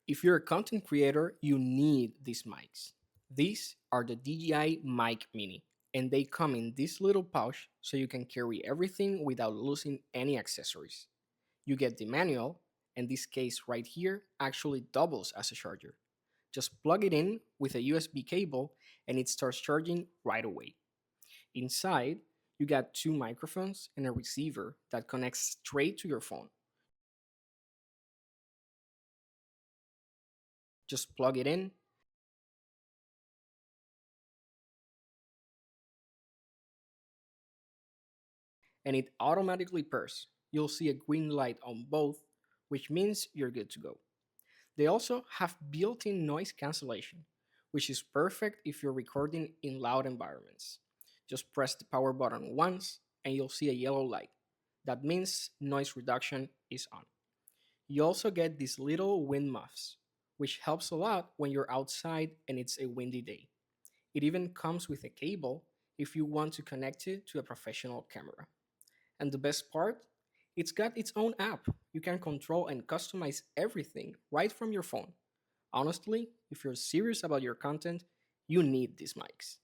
If you're a content creator, you need these mics. These are the DJI Mic Mini, and they come in this little pouch so you can carry everything without losing any accessories. You get the manual, and this case right here actually doubles as a charger. Just plug it in with a USB cable and it starts charging right away. Inside, you got two microphones and a receiver that connects straight to your phone. Just plug it in, and it automatically pairs. You'll see a green light on both, which means you're good to go. They also have built-in noise cancellation, which is perfect if you're recording in loud environments. Just press the power button once and you'll see a yellow light. That means noise reduction is on. You also get these little wind muffs, which helps a lot when you're outside and it's a windy day. It even comes with a cable if you want to connect it to a professional camera. And the best part, it's got its own app. You can control and customize everything right from your phone. Honestly, if you're serious about your content, you need these mics.